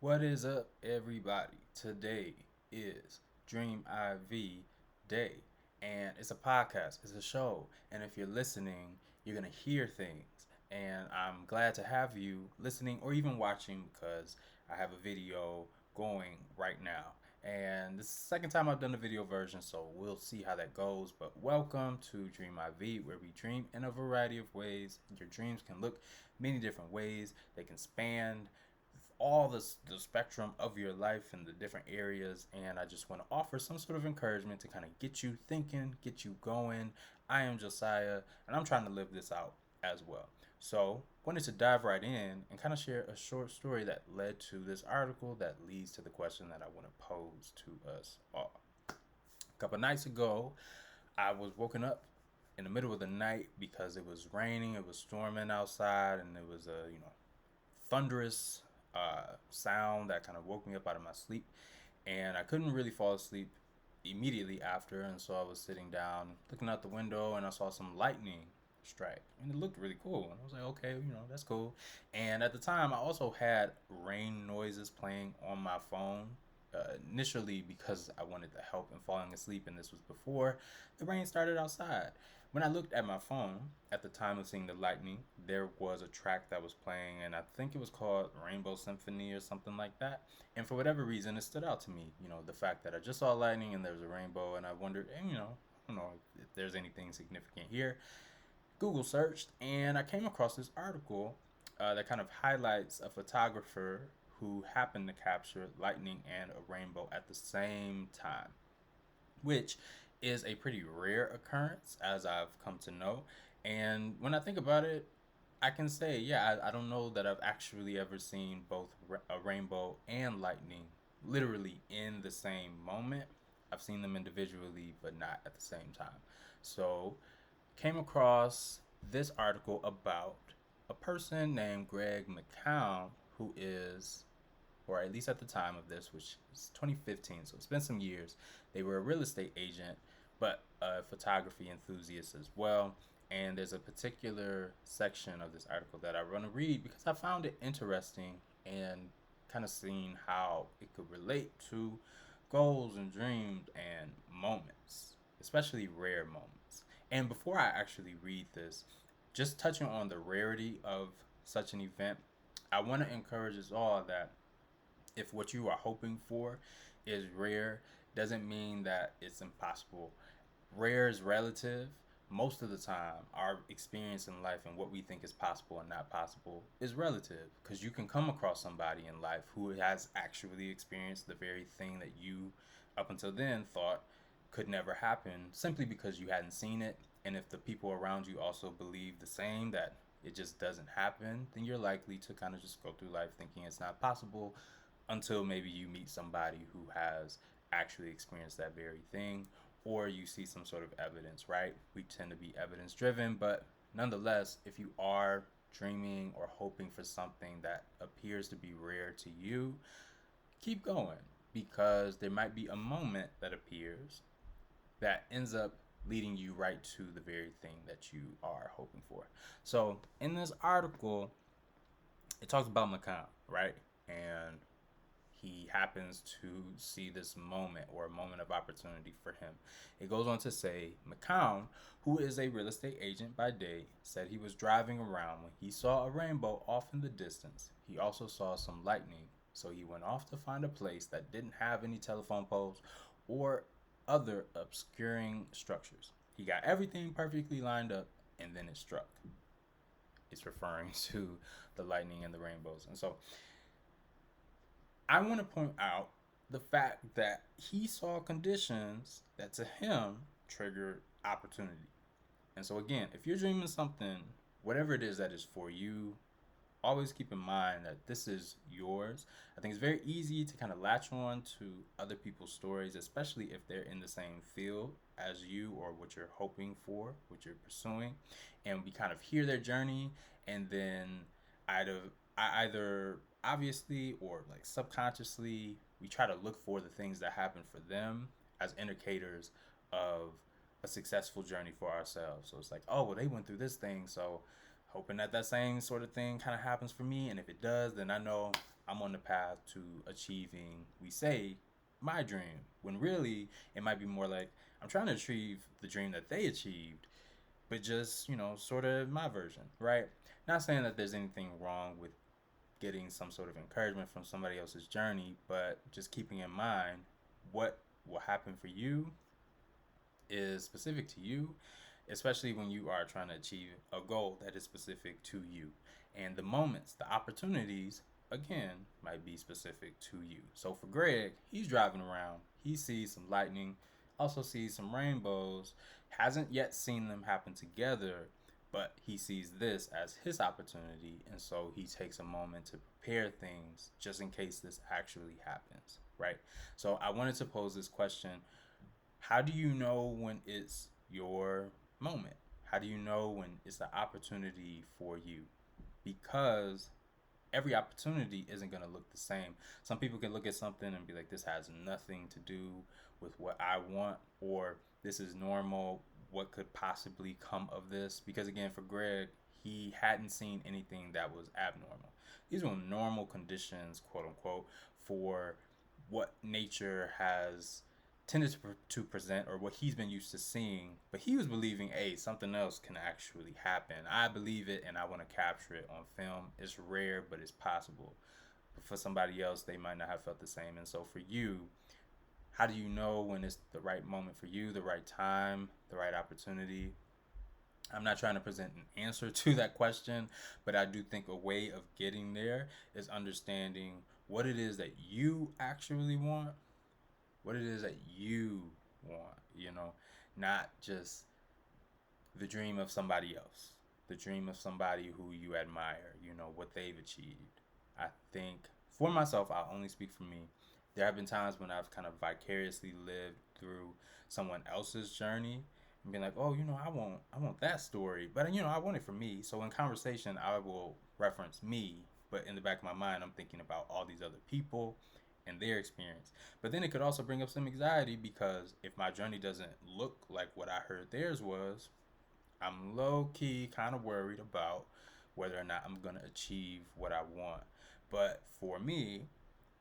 What is up, everybody? Today is DREAMiV Day, and it's a podcast, it's a show. And if you're listening, you're gonna hear things. And I'm glad to have you listening or even watching because I have a video going right now. And this is the second time I've done the video version, so we'll see how that goes. But welcome to DREAMiV, where we dream in a variety of ways. Your dreams can look many different ways, they can span all the spectrum of your life and the different areas, and I just want to offer some sort of encouragement to kind of get you thinking, get you going. I am Josiah, and I'm trying to live this out as well. So wanted to dive right in and kind of share a short story that led to this article that leads to the question that I want to pose to us all. A couple nights ago, I was woken up in the middle of the night because it was raining, it was storming outside, and it was a thunderous sound that kind of woke me up out of my sleep, and I couldn't really fall asleep immediately after, and so I was sitting down looking out the window and I saw some lightning strike, and it looked really cool, and I was like, okay, that's cool. And at the time I also had rain noises playing on my phone, initially because I wanted the help in falling asleep, and this was before the rain started outside. When I looked at my phone at the time of seeing the lightning, there was a track that was playing, and I think it was called Rainbow Symphony or something like that. And for whatever reason, it stood out to me. The fact that I just saw lightning and there was a rainbow, and I wondered, I don't know if there's anything significant here. Google searched, and I came across this article that kind of highlights a photographer who happened to capture lightning and a rainbow at the same time, which is a pretty rare occurrence, as I've come to know. And when I think about it, I can say, yeah, I don't know that I've actually ever seen both a rainbow and lightning literally in the same moment. I've seen them individually, but not at the same time. So, came across this article about a person named Greg McCown, who is, or at least at the time of this, which is 2015, so it's been some years. They were a real estate agent, but a photography enthusiast as well. And there's a particular section of this article that I want to read because I found it interesting and kind of seeing how it could relate to goals and dreams and moments, especially rare moments. And before I actually read this, just touching on the rarity of such an event, I want to encourage us all that if what you are hoping for is rare, doesn't mean that it's impossible. Rare is relative. Most of the time, our experience in life and what we think is possible and not possible is relative, because you can come across somebody in life who has actually experienced the very thing that you, up until then, thought could never happen simply because you hadn't seen it. And if the people around you also believe the same, that it just doesn't happen, then you're likely to kind of just go through life thinking it's not possible until maybe you meet somebody who has actually experienced that very thing, or you see some sort of evidence, right? We tend to be evidence driven, but nonetheless, if you are dreaming or hoping for something that appears to be rare to you, keep going, because there might be a moment that appears that ends up leading you right to the very thing that you are hoping for. So in this article, it talks about McCown, right? And he happens to see this moment, or a moment of opportunity for him. It goes on to say, McCown, who is a real estate agent by day, said he was driving around when he saw a rainbow off in the distance. He also saw some lightning, so he went off to find a place that didn't have any telephone poles or other obscuring structures. He got everything perfectly lined up, and then it struck. It's referring to the lightning and the rainbows. And so I want to point out the fact that he saw conditions that to him triggered opportunity. And so, again, if you're dreaming something, whatever it is that is for you, always keep in mind that this is yours. I think it's very easy to kind of latch on to other people's stories, especially if they're in the same field as you, or what you're hoping for, what you're pursuing. And we kind of hear their journey, and then either obviously or like subconsciously, we try to look for the things that happen for them as indicators of a successful journey for ourselves. So it's like, oh, well, they went through this thing, so hoping that that same sort of thing kind of happens for me. And if it does, then I know I'm on the path to achieving, we say, my dream. When really, it might be more like I'm trying to achieve the dream that they achieved, but just, sort of my version, right? Not saying that there's anything wrong with getting some sort of encouragement from somebody else's journey, but just keeping in mind what will happen for you is specific to you, especially when you are trying to achieve a goal that is specific to you. And the moments, the opportunities, again, might be specific to you. So for Greg, he's driving around, he sees some lightning, also sees some rainbows, hasn't yet seen them happen together, but he sees this as his opportunity, and so he takes a moment to prepare things just in case this actually happens, right? So I wanted to pose this question: how do you know when it's your moment? How do you know when it's the opportunity for you? Because every opportunity isn't going to look the same. Some people can look at something and be like, this has nothing to do with what I want, or this is normal. What could possibly come of this? Because again, for Greg, he hadn't seen anything that was abnormal. These were normal conditions, quote unquote, for what nature has tended to present, or what he's been used to seeing. But he was believing, hey, something else can actually happen. I believe it and I want to capture it on film. It's rare, but it's possible. But for somebody else, they might not have felt the same. And so for you, how do you know when it's the right moment for you, the right time, the right opportunity? I'm not trying to present an answer to that question, but I do think a way of getting there is understanding what it is that you actually want, what it is that you want, not just the dream of somebody else, the dream of somebody who you admire, what they've achieved. I think for myself, I'll only speak for me. There have been times when I've kind of vicariously lived through someone else's journey and being like, oh, I want that story, but I want it for me. So in conversation, I will reference me, but in the back of my mind, I'm thinking about all these other people and their experience. But then it could also bring up some anxiety, because if my journey doesn't look like what I heard theirs was, I'm low key kind of worried about whether or not I'm going to achieve what I want. But for me,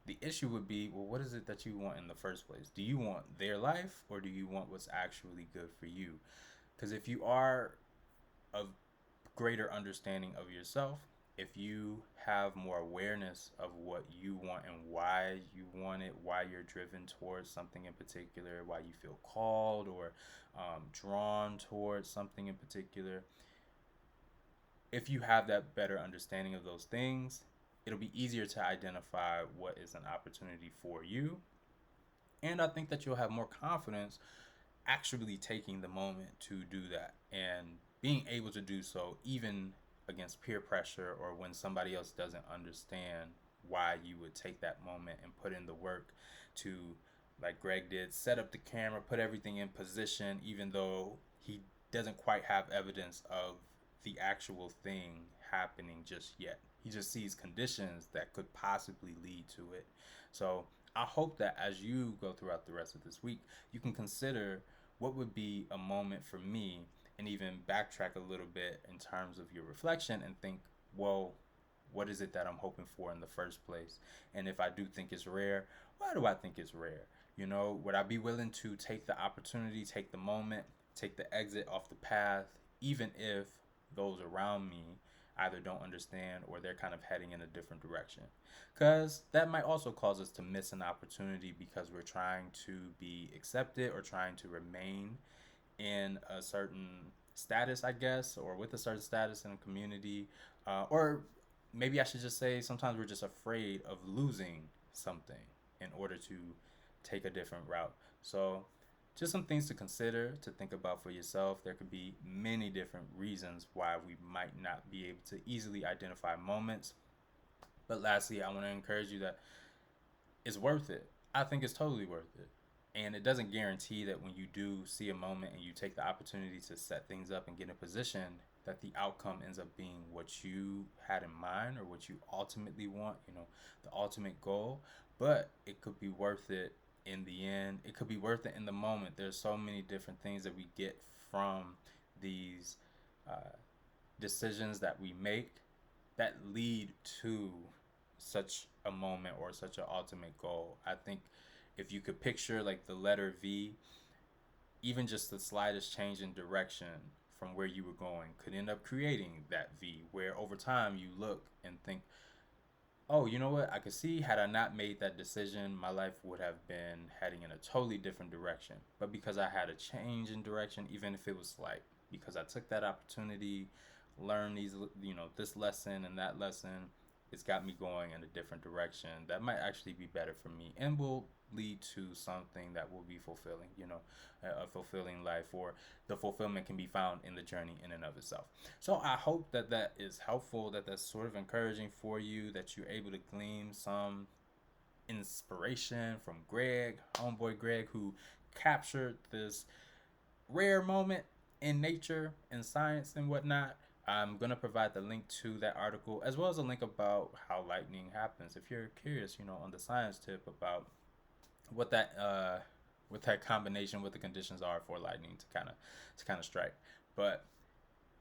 the issue would be, well, what is it that you want in the first place? Do you want their life, or do you want what's actually good for you? Because if you are of greater understanding of yourself, if you have more awareness of what you want and why you want it, why you're driven towards something in particular, why you feel called or drawn towards something in particular, if you have that better understanding of those things, it'll be easier to identify what is an opportunity for you. And I think that you'll have more confidence actually taking the moment to do that and being able to do so even against peer pressure, or when somebody else doesn't understand why you would take that moment and put in the work to, like Greg did, set up the camera, put everything in position, even though he doesn't quite have evidence of the actual thing happening just yet. He just sees conditions that could possibly lead to it. So I hope that as you go throughout the rest of this week, you can consider what would be a moment for me, and even backtrack a little bit in terms of your reflection and think, well, what is it that I'm hoping for in the first place? And if I do think it's rare, why do I think it's rare? Would I be willing to take the opportunity, take the moment, take the exit off the path, even if those around me either don't understand or they're kind of heading in a different direction? Because that might also cause us to miss an opportunity because we're trying to be accepted or trying to remain in a certain status, I guess, or with a certain status in a community. Or maybe I should just say sometimes we're just afraid of losing something in order to take a different route. So just some things to consider, to think about for yourself. There could be many different reasons why we might not be able to easily identify moments. But lastly, I want to encourage you that it's worth it. I think it's totally worth it. And it doesn't guarantee that when you do see a moment and you take the opportunity to set things up and get in position, that the outcome ends up being what you had in mind or what you ultimately want, the ultimate goal. But it could be worth it in the end. It could be worth it in the moment. There's so many different things that we get from these decisions that we make that lead to such a moment or such an ultimate goal. I think if you could picture like the letter V, even just the slightest change in direction from where you were going could end up creating that V, where over time you look and think, oh, you know what? I could see had I not made that decision, my life would have been heading in a totally different direction. But because I had a change in direction, even if it was slight, because I took that opportunity, learned these, this lesson and that lesson, it's got me going in a different direction that might actually be better for me and will lead to something that will be fulfilling, a fulfilling life, or the fulfillment can be found in the journey in and of itself. So I hope that that is helpful, that that's sort of encouraging for you, that you're able to glean some inspiration from Greg, homeboy Greg, who captured this rare moment in nature and science and whatnot. I'm going to provide the link to that article as well as a link about how lightning happens. If you're curious, on the science tip about what that combination, what the conditions are for lightning to kind of strike. But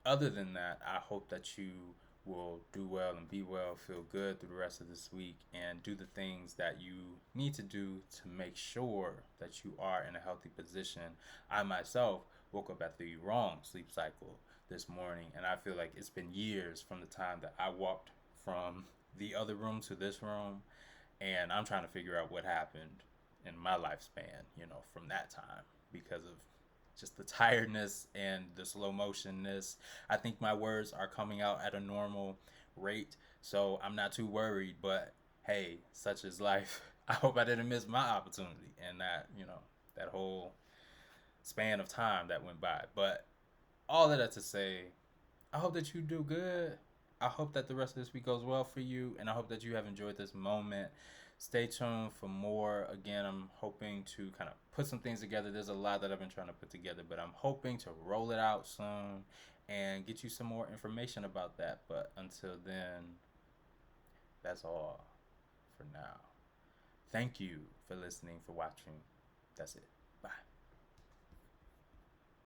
other than that, I hope that you will do well and be well, feel good through the rest of this week, and do the things that you need to do to make sure that you are in a healthy position. I myself woke up at the wrong sleep cycle this morning, and I feel like it's been years from the time that I walked from the other room to this room, and I'm trying to figure out what happened in my lifespan, from that time because of just the tiredness and the slow motionness. I think my words are coming out at a normal rate, so I'm not too worried. But hey, such is life. I hope I didn't miss my opportunity and that, that whole span of time that went by. But all of that to say, I hope that you do good. I hope that the rest of this week goes well for you, and I hope that you have enjoyed this moment. Stay tuned for more. Again, I'm hoping to kind of put some things together. There's a lot that I've been trying to put together, but I'm hoping to roll it out soon and get you some more information about that. But until then, that's all for now. Thank you for listening, for watching. That's it. Bye.